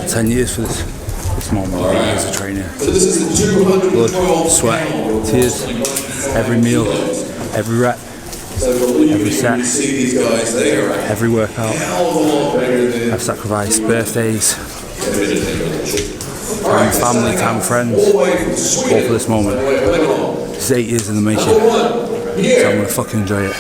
10 years for this moment, 8 years of training. Blood, sweat, tears, every meal, every rep, every set, every workout. I've sacrificed birthdays, time with family, time with friends, all for this moment. This is 8 years in the making, so I'm gonna fucking enjoy it.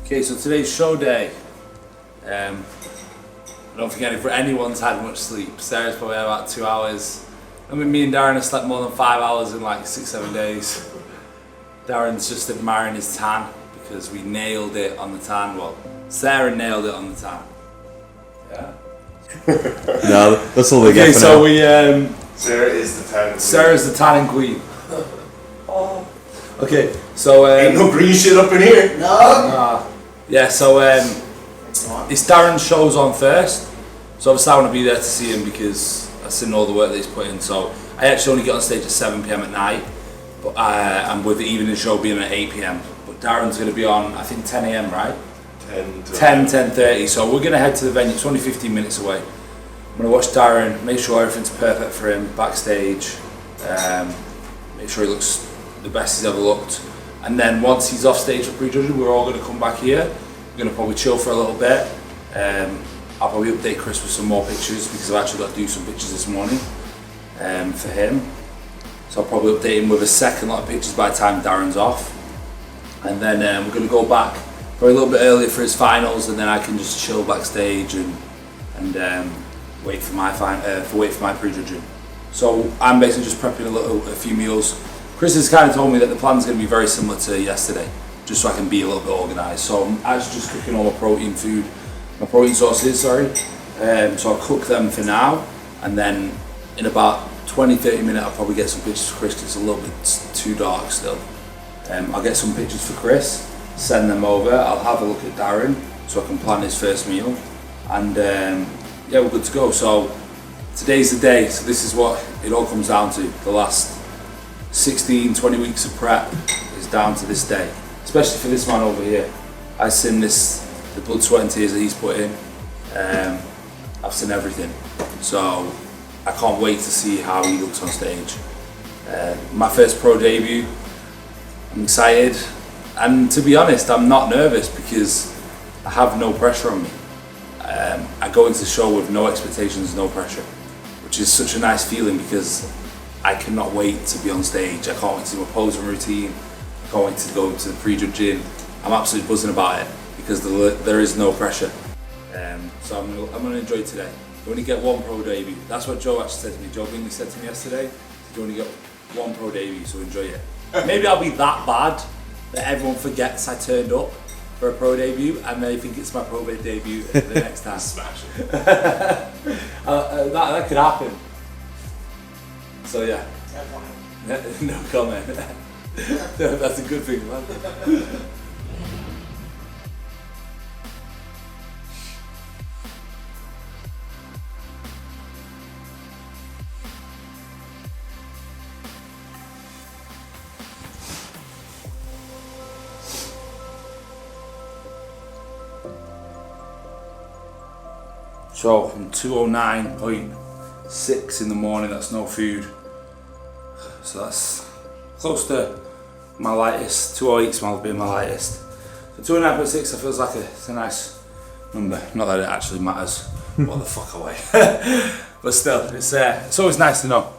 Okay, so today's show day. I don't think anyone's had much sleep. Sarah's probably had about 2 hours. I mean, me and Darren have slept more than 5 hours in like 6-7 days. Darren's just admiring his tan because we nailed it on the tan. Well, Sarah nailed it on the tan. Yeah. No, that's all we get for so now. we Sarah is the tanning queen. Sarah's the tanning queen. Okay, so ain't no green shit up in here. No. Yeah, so it's Darren's show's on first, so obviously I want to be there to see him because I've seen all the work that he's put in. So I actually only get on stage at 7 PM at night, but and with the evening show being at 8 PM. But Darren's going to be on, I think 10 AM, right? 10:30. So we're going to head to the venue. It's only 15 minutes away. I'm going to watch Darren, make sure everything's perfect for him backstage, make sure he looks the best he's ever looked. And then once he's off stage for pre-judging, we're all going to come back here. We're going to probably chill for a little bit. I'll probably update Chris with some more pictures because I've actually got to do some pictures this morning for him. So I'll probably update him with a second lot of pictures by the time Darren's off. And then we're going to go back probably a little bit earlier for his finals, and then I can just chill backstage and wait for my pre-judging. So I'm basically just prepping a few meals. Chris has kind of told me that the plan's going to be very similar to yesterday, just so I can be a little bit organised. So I'm actually just cooking all my protein sources, So I'll cook them for now, and then in about 20-30 minutes I'll probably get some pictures for Chris because it's a little bit too dark still. I'll get some pictures for Chris, send them over, I'll have a look at Darren so I can plan his first meal, and yeah, we're good to go. So today's the day, so this is what it all comes down to. The last 16-20 weeks of prep is down to this day, especially for this man over here. I've seen the blood, sweat and tears that he's put in. I've seen everything, so I can't wait to see how he looks on stage. My first pro debut, I'm excited, and to be honest I'm not nervous because I have no pressure on me. I go into the show with no expectations, no pressure, which is such a nice feeling because I cannot wait to be on stage. I can't wait to do my posing routine. I can't wait to go to the pre-judging. I'm absolutely buzzing about it because there is no pressure. So I'm going to enjoy today. You only get one pro debut. That's what Joe actually said to me. Joe Bingley said to me yesterday, you only get one pro debut, so enjoy it. Maybe I'll be that bad that everyone forgets I turned up for a pro debut and they think it's my pro debut the next time. Smash it. That could happen. So yeah, no comment. That's a good thing, man. So from 2:09.6 in the morning, that's no food. So that's close to my lightest. 2:08 might be my lightest. So 2:09.6 feels like it's a nice number. Not that it actually matters what the fuck I weigh. But still, it's always nice to know.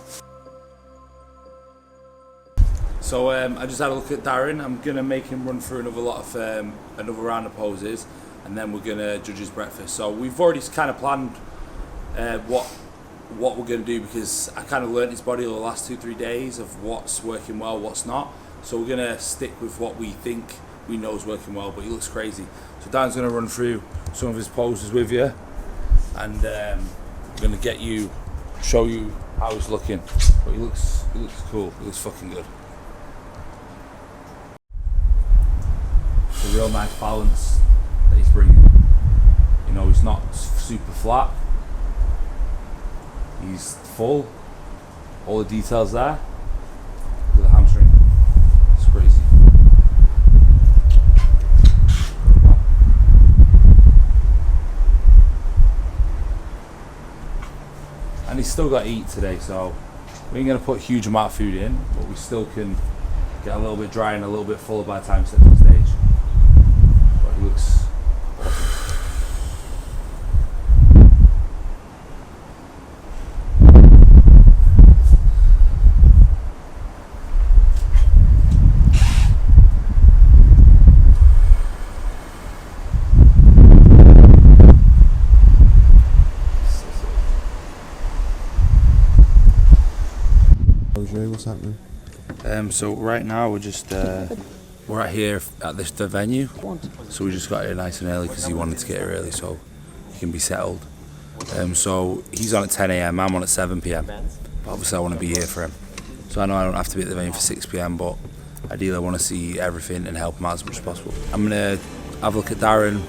So I just had a look at Darren. I'm gonna make him run through another round of poses. and then we're gonna judge his breakfast. So we've already kind of planned what we're gonna do, because I kind of learnt his body over the last 2-3 days of what's working well, what's not. So we're gonna stick with what we think we know is working well. But he looks crazy. So Dan's gonna run through some of his poses with you, and I'm gonna show you how he's looking. But he looks cool. He looks fucking good. It's a real nice balance that he's bringing. You know, he's not super flat. He's full. All the details there. Look at the hamstring. It's crazy. And he's still got to eat today, so we ain't gonna put a huge amount of food in, but we still can get a little bit dry and a little bit fuller by the time he steps on stage. But he looks awesome. What's happening? So right now we're out here at the venue. So we just got here nice and early because he wanted to get here early so he can be settled. So he's on at 10 a.m. I'm on at 7 p.m. But obviously I want to be here for him. So I know I don't have to be at the venue for 6 p.m. but ideally I want to see everything and help him out as much as possible. I'm gonna have a look at Darren.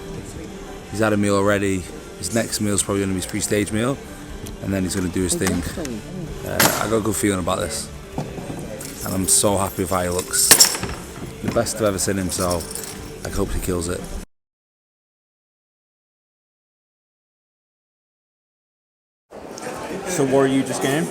He's had a meal already. His next meal is probably gonna be his pre-stage meal, and then he's gonna do his thing. I got a good feeling about this, and I'm so happy with how he looks. The best I've ever seen him, so I hope he kills it. So what are you just getting?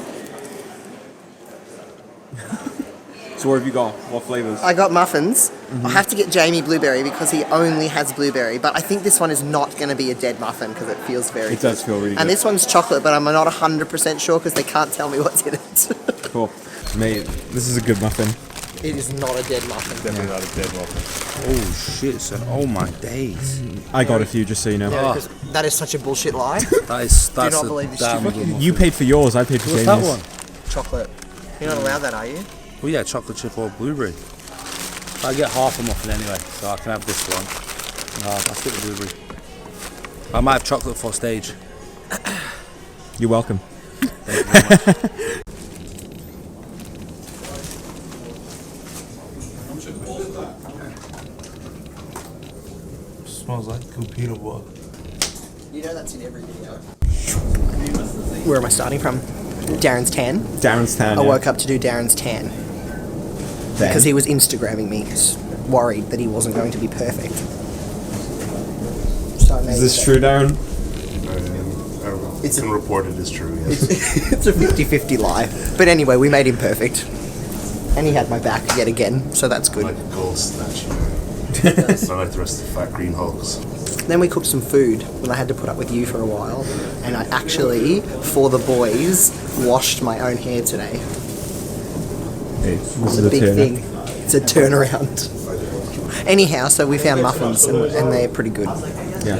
So what have you got? What flavours? I got muffins. I have to get Jamie blueberry because he only has blueberry, but I think this one is not going to be a dead muffin because it feels very It does feel really good. And this one's chocolate, but I'm not 100% sure because they can't tell me what's in it. Cool. Mate, this is a good muffin. It is not a dead muffin. Definitely not a dead muffin. Oh shit, son. Oh my days. I got a few, just so you know. Yeah, 'cause that is such a bullshit lie. That's not a believe this damn stupid- good muffin. You paid for yours, I paid for What's Jamie's. that one? Chocolate. You're not allowed that, are you? Well, yeah, chocolate chip or blueberry. I get half a muffin anyway, so I can have this one. No, I'll stick with blueberry. I might have chocolate for stage. You're welcome. Thank you very much. Smells like good peanut butter. You know that's in every video. Where am I starting from? Darren's tan. Darren's tan. I yeah. woke up to do Darren's tan because he was Instagramming me, worried that he wasn't going to be perfect. So I made Is this true, Darren? I can report it as true, yes. It's a 50-50 lie. But anyway, we made him perfect. And he had my back yet again, so that's good. Like a gold statue. It's not like the rest of the fat green hulks. Then we cooked some food when I had to put up with you for a while. And I actually, for the boys, washed my own hair today. It's a big thing. It's a turnaround. Anyhow, so we found muffins and they're pretty good. Yeah.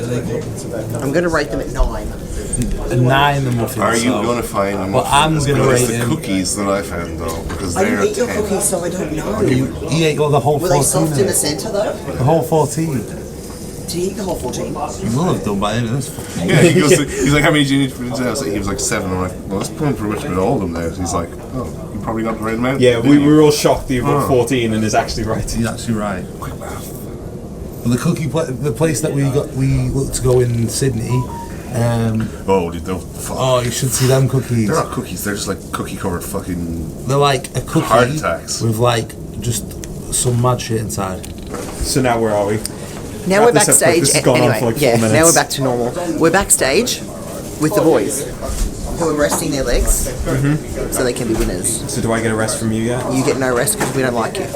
I'm going to rate them at 9. A 9 the muffins. Are you going to find a muffin Well, I'm as gonna good as rate the him. cookies that I found, though? Because I they're didn't eat your 10. cookies, so I don't know. You ate all the whole Were 14. they soft in innit? the centre, though? The whole 14. Did you eat the whole 14? You will have done by the end of this. Yeah, he's like, how many do you need for the house? He was like 7. I'm like, well, that's probably pretty much been all of them now. He's like, oh, you probably got the right amount. Yeah, we didn't you? were all shocked that you got 14 and is actually right. He's actually right. But the the place that we looked to go in Sydney. Oh, dude, fuck. Oh, you should see them cookies. They're not cookies. They're just like cookie covered fucking. They're like a cookie Heart attacks. with like just some mad shit inside. So now where are we? Now Wrap we're this up quick. backstage. This has gone on Anyway, for like 4 yeah, minutes. now we're back to normal. We're backstage with the boys who are resting their legs so they can be winners. So do I get a rest from you yet? You get no rest because we don't like you.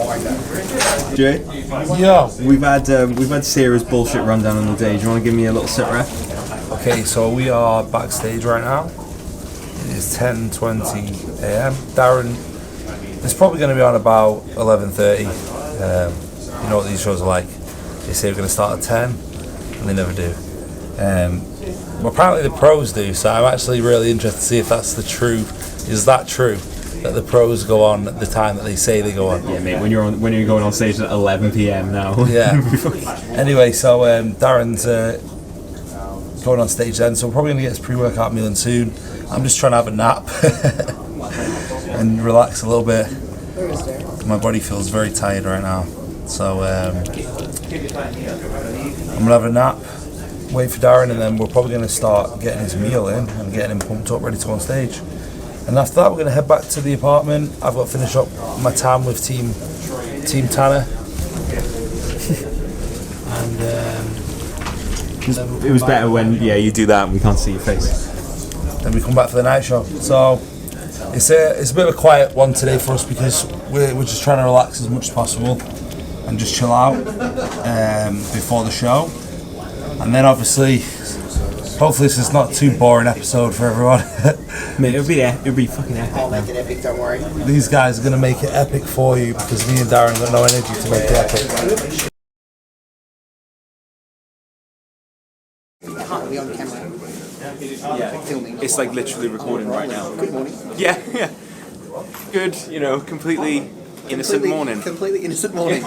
Jay? Yeah. We've had Sarah's bullshit rundown on the day. Do you want to give me a little sit rep? Okay, so we are backstage right now. It is 10:20 a.m. Darren is probably going to be on about 11:30. You know what these shows are like. They say we're going to start at 10, and and they never do. Well, apparently the pros do, so I'm actually really interested to see if that's is that true, that the pros go on at the time that they say they go on. Yeah, mate. When you're going on stage at 11 p.m. now. Yeah. Anyway, so Darren's going on stage then, so we're probably going to get his pre-workout meal in soon. I'm just trying to have a nap and relax a little bit. My body feels very tired right now, so I'm gonna have a nap, wait for Darren, and then we're probably going to start getting his meal in and getting him pumped up, ready to go on stage. And after that, we're going to head back to the apartment. I've got to finish up my time with Team Tanner. It was better when you do that and we can't see your face. Then we come back for the night show. So it's a bit of a quiet one today for us because we're just trying to relax as much as possible and just chill out before the show. And then obviously, hopefully this is not too boring episode for everyone. Mate, it'll be fucking epic. I'll make it epic, don't worry. These guys are going to make it epic for you because me and Darren got no energy to make it epic. Are we on camera? Yeah, Filming. it's like literally recording right now. Good morning. Yeah, yeah. Good, completely innocent morning. Completely innocent morning.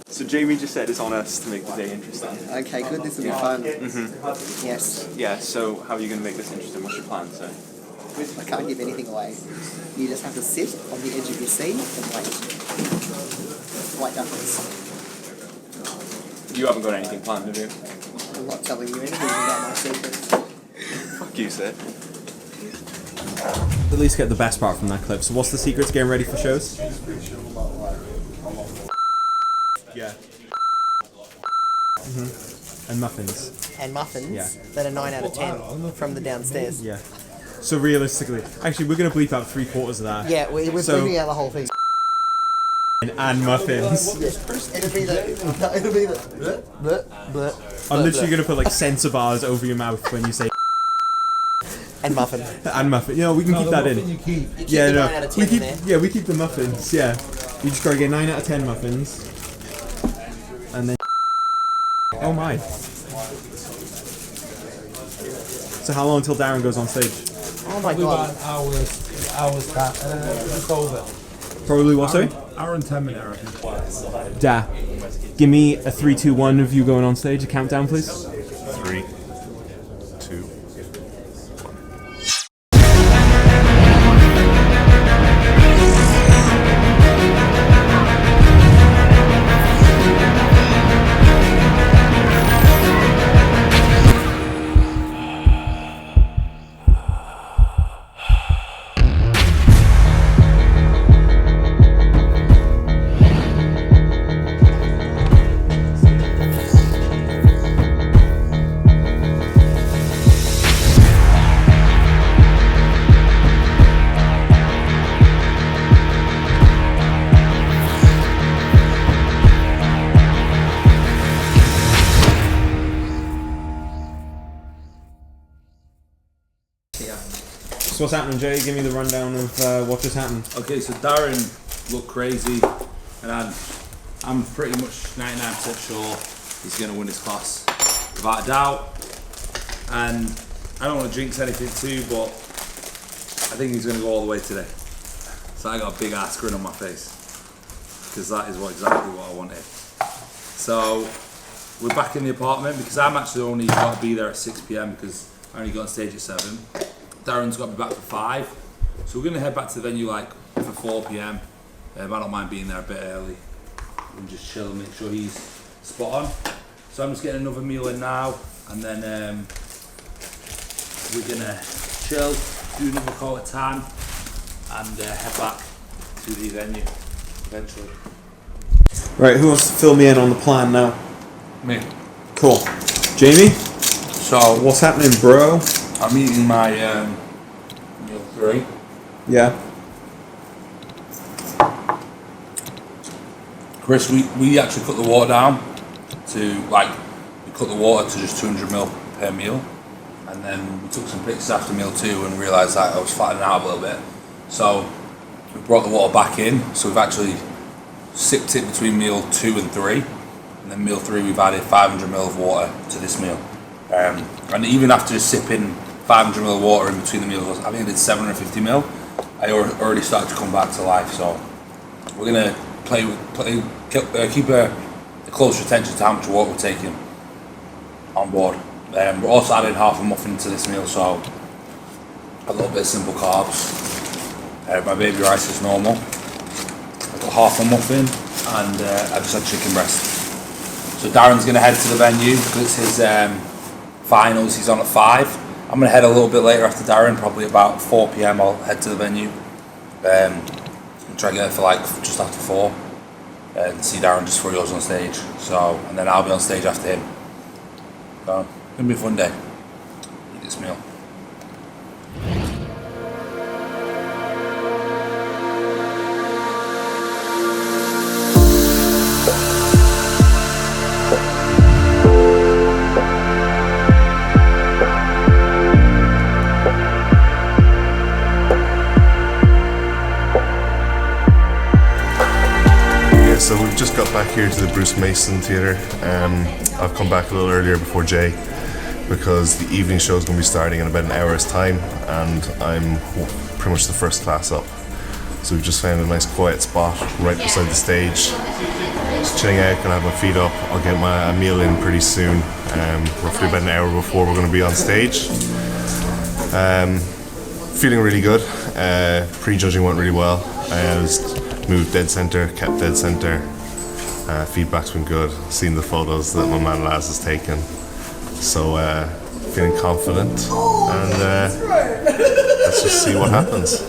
So Jamie just said it's on us to make the day interesting. Okay, good. This will be fun. Mm-hmm. Yes. Yeah, so how are you going to make this interesting? What's your plan, sir? I can't give anything away. You just have to sit on the edge of your seat and wait. White ducklings. You haven't got anything planned, have you? I'm not telling you anything about my secrets. Fuck you, sir. At least get the best part from that clip. So what's the secret to getting ready for shows? Yeah. And muffins. And muffins Yeah. that are 9 out of 10 from the downstairs. Yeah. So realistically, actually, we're gonna bleep out 3/4 of that. Yeah, we're So- bleeping out the whole thing. And muffins. It'll be the I'm literally gonna put like sensor bars over your mouth when you say and muffin. and muffin. We can keep that in. You keep Yeah, the no. 9 out of We 10 keep in there. we keep the muffins. Yeah. You just gotta get 9 out of 10 muffins. And then oh my. So how long until Darren goes on stage? Oh my god. Hours just over. Probably what, sorry? Hour and 10 minutes, I reckon. Da. Give me a 3, 2, 1 of you going on stage. A countdown, please. 3, 2. So what's happening, Jay? Give me the rundown of what just happened. Okay, so Darren looked crazy, and I'm pretty much 99% sure he's going to win his class, without a doubt. And I don't want to jinx anything too, but I think he's going to go all the way today. So I got a big ass grin on my face, because that is exactly what I wanted. So we're back in the apartment, because I'm actually only got to be there at 6 p.m, because I only got on stage at 7. Darren's got to be back for 5. So we're going to head back to the venue like for 4 p.m. I don't mind being there a bit early and just chill and make sure he's spot on. So I'm just getting another meal in now, and then we're going to chill, do another call at 10, and head back to the venue eventually. Right, who wants to fill me in on the plan now? Me. Cool. Jamie, So what's happening, bro? I'm eating my meal 3. Yeah. Chris, we actually cut the water down to we cut the water to just 200ml per meal, and then we took some pictures after meal 2 and realised that I was flattening out a little bit. So we brought the water back in, so we've actually sipped it between meal 2 and 3, and and then meal 3 we've added 500ml of water to this meal. And even after sipping 500ml of water in between the meals, I think I did 750ml, I already started to come back to life. So we're going to keep a closer attention to how much water we're taking on board. We're also adding half a muffin to this meal, so a little bit of simple carbs. My baby rice is normal. I've got half a muffin, and I just had chicken breast. So Darren's going to head to the venue because it's his finals. He's on at 5. I'm going to head a little bit later after Darren, probably about 4 PM. I'll head to the venue and try to get there for like just after 4 and see Darren just before he goes on stage. So, and then I'll be on stage after him. So, it's going to be a fun day. Eat this meal. So we've just got back here to the Bruce Mason Theatre. I've come back a little earlier before Jay because the evening show is going to be starting in about an hour's time, and I'm pretty much the first class up. So we've just found a nice quiet spot right beside the stage. Just chilling out, gonna have my feet up. I'll get my meal in pretty soon, roughly about an hour before we're going to be on stage. Feeling really good. Pre-judging went really well. I was moved dead centre, kept dead centre. Feedback's been good. Seen the photos that my man Laz has taken. So feeling confident, and let's just see what happens.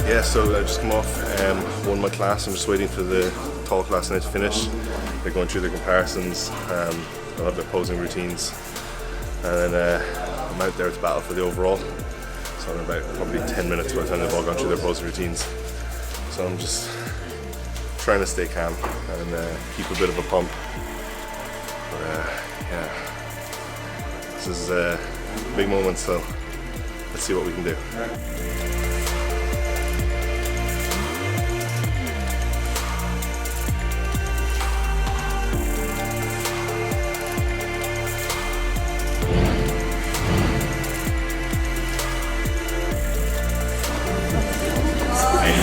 Yeah, so I just come off, won my class. I'm just waiting for the tall class now to finish. They're going through their comparisons, they'll have their posing routines, and then I'm out there to battle for the overall. So I'm about probably 10 minutes by the time they've all gone through their posing routines. So I'm just trying to stay calm and keep a bit of a pump. But yeah, this is a big moment, so let's see what we can do.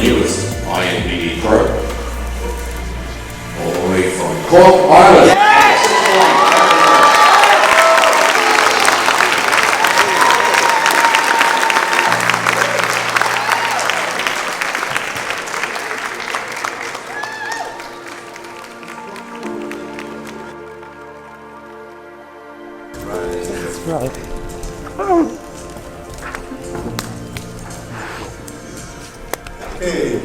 Newest INBD pro, all the way from Cork, Ireland. Okay,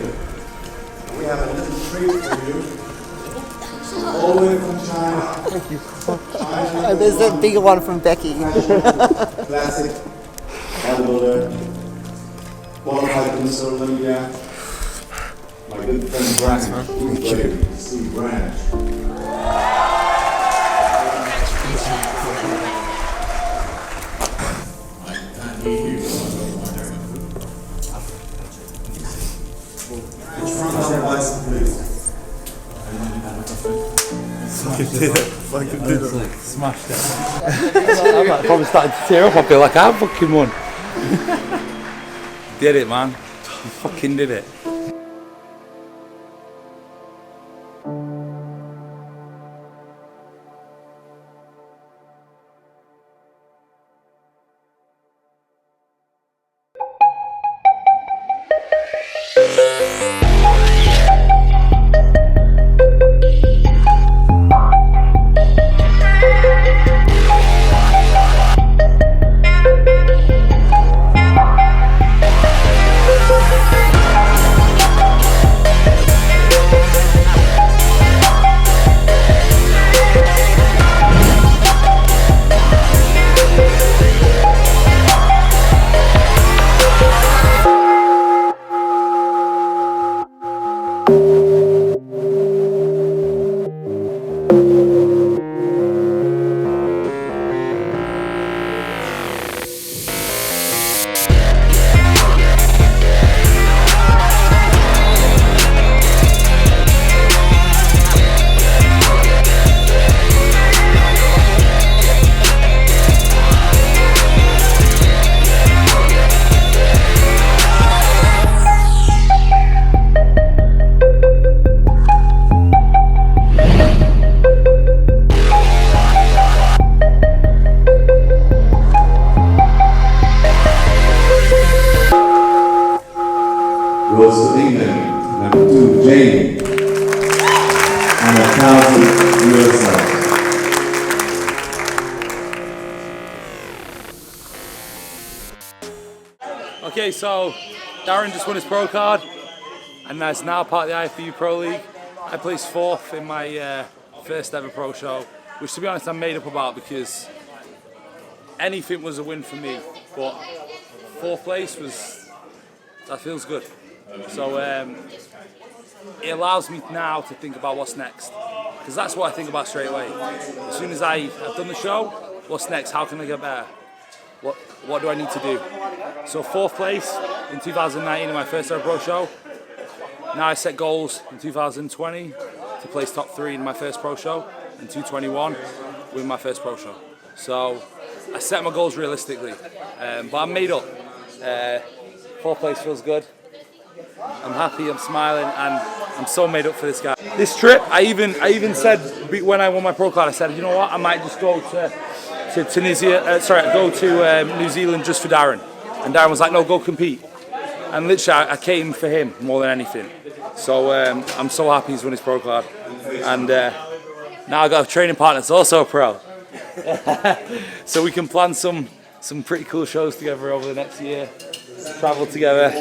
we have a little treat for you. All the way from China. Thank you. China. There's that bigger one from Becky. Classic. Elbow qualified minister of India. My good friend Branch. See Branch. Smashed it. I'm like, probably starting to tear up. I feel like I fucking won. Did it, man. You fucking did it. goes to England. Number 2, Jamie. And 1,000 USA. Okay, so Darren just won his pro card and is now part of the IFBB Pro League. I placed 4th in my first ever pro show, which to be honest I'm made up about because anything was a win for me, but 4th place that feels good. So it allows me now to think about what's next, because that's what I think about straight away. As soon as I've done the show, what's next? How can I get better? What do I need to do? So 4th place in 2019 in my first ever pro show. Now I set goals in 2020 to place top 3 in my first pro show, and 2021 win my first pro show. So I set my goals realistically, but I'm made up. 4th place feels good. I'm happy, I'm smiling, and I'm so made up for this guy. This trip, I even said when I won my pro card, I said, you know what, I might just go to New Zealand just for Darren. And Darren was like, no, go compete. And literally, I came for him more than anything. So I'm so happy he's won his pro card. And now I got a training partner that's also a pro. So we can plan some pretty cool shows together over the next year. Travel together,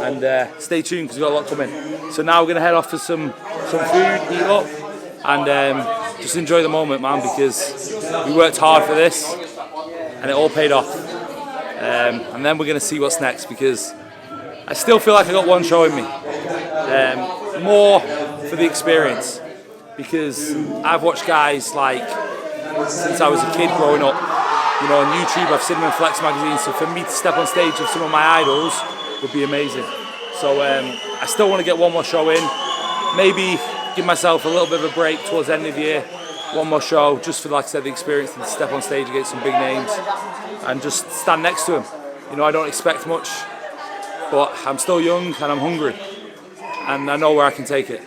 and stay tuned because we've got a lot coming. So now we're going to head off for some food, eat up, and just enjoy the moment, man, because we worked hard for this and it all paid off. And then we're going to see what's next, because I still feel like I got one show in me. More for the experience, because I've watched guys like since I was a kid growing up. You know, on YouTube, I've seen them in Flex magazine, so for me to step on stage with some of my idols would be amazing. So I still want to get one more show in, maybe give myself a little bit of a break towards the end of the year, one more show, just for, like I said, the experience and to step on stage against some big names and just stand next to them. You know, I don't expect much, but I'm still young and I'm hungry, and I know where I can take it.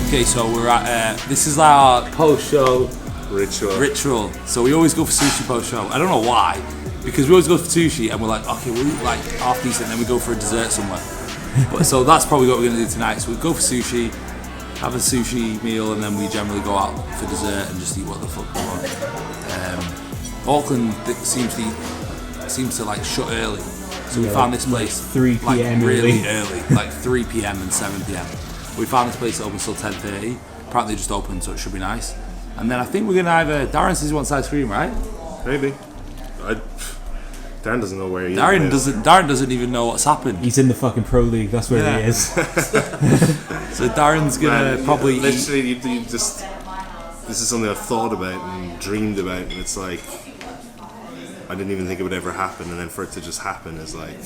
Okay, so we're at, this is our post-show ritual. So we always go for sushi post-show. I don't know why, because we always go for sushi and we're like, okay, we'll eat like half decent and then we go for a dessert somewhere. But so that's probably what we're gonna do tonight. So we go for sushi, have a sushi meal, and then we generally go out for dessert and just eat what the fuck we want. Auckland seems to like shut early. So we found this place 3 p.m. like really early, like 3 p.m. and 7 p.m. We found this place that opens till 10:30. Apparently just open, so it should be nice. And then I think we're gonna either Darren says he wants ice cream, right? Maybe. Darren doesn't know where he is. Darren doesn't even know what's happened. He's in the fucking pro league. That's where he is. So Darren's gonna probably literally you just. This is something I've thought about and dreamed about, and it's like I didn't even think it would ever happen, and then for it to just happen is like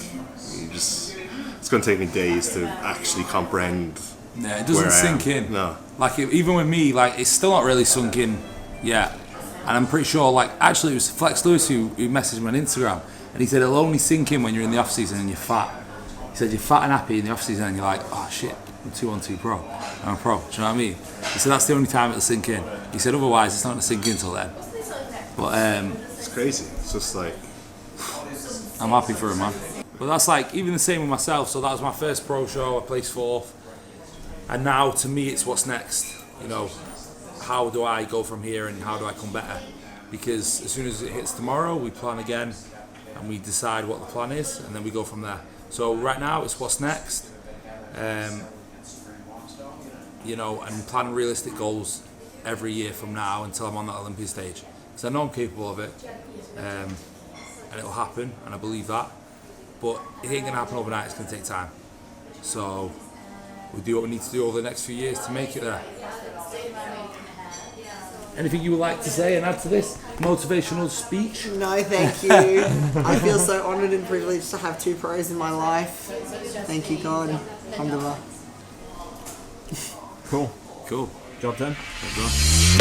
it's going to take me days to actually comprehend. Yeah, it doesn't sink in. No. Like even with me, like it's still not really sunk in yet. And I'm pretty sure, like actually it was Flex Lewis who messaged me on Instagram, and he said it'll only sink in when you're in the off season and you're fat. He said you're fat and happy in the off season and you're like, oh shit, I'm 2-on-2 pro. I'm a pro. Do you know what I mean? He said that's the only time it'll sink in. He said otherwise it's not going to sink in till then. But it's crazy. It's just like I'm happy for him, man. But that's like even the same with myself. So that was my first pro show. I placed 4th, and now to me it's what's next. You know, how do I go from here and how do I come better? Because as soon as it hits tomorrow, we plan again and we decide what the plan is, and then we go from there. So right now it's what's next. You know, and plan realistic goals every year from now until I'm on that Olympic stage. Because I know I'm capable of it, and it'll happen, and I believe that. But it ain't gonna happen overnight. It's gonna take time. So we'll do what we need to do over the next few years to make it there. Anything you would like to say and add to this motivational speech? No, thank you. I feel so honoured and privileged to have 2 pros in my life. Thank you, God. Alhamdulillah. Cool. Cool. Job done. Job done.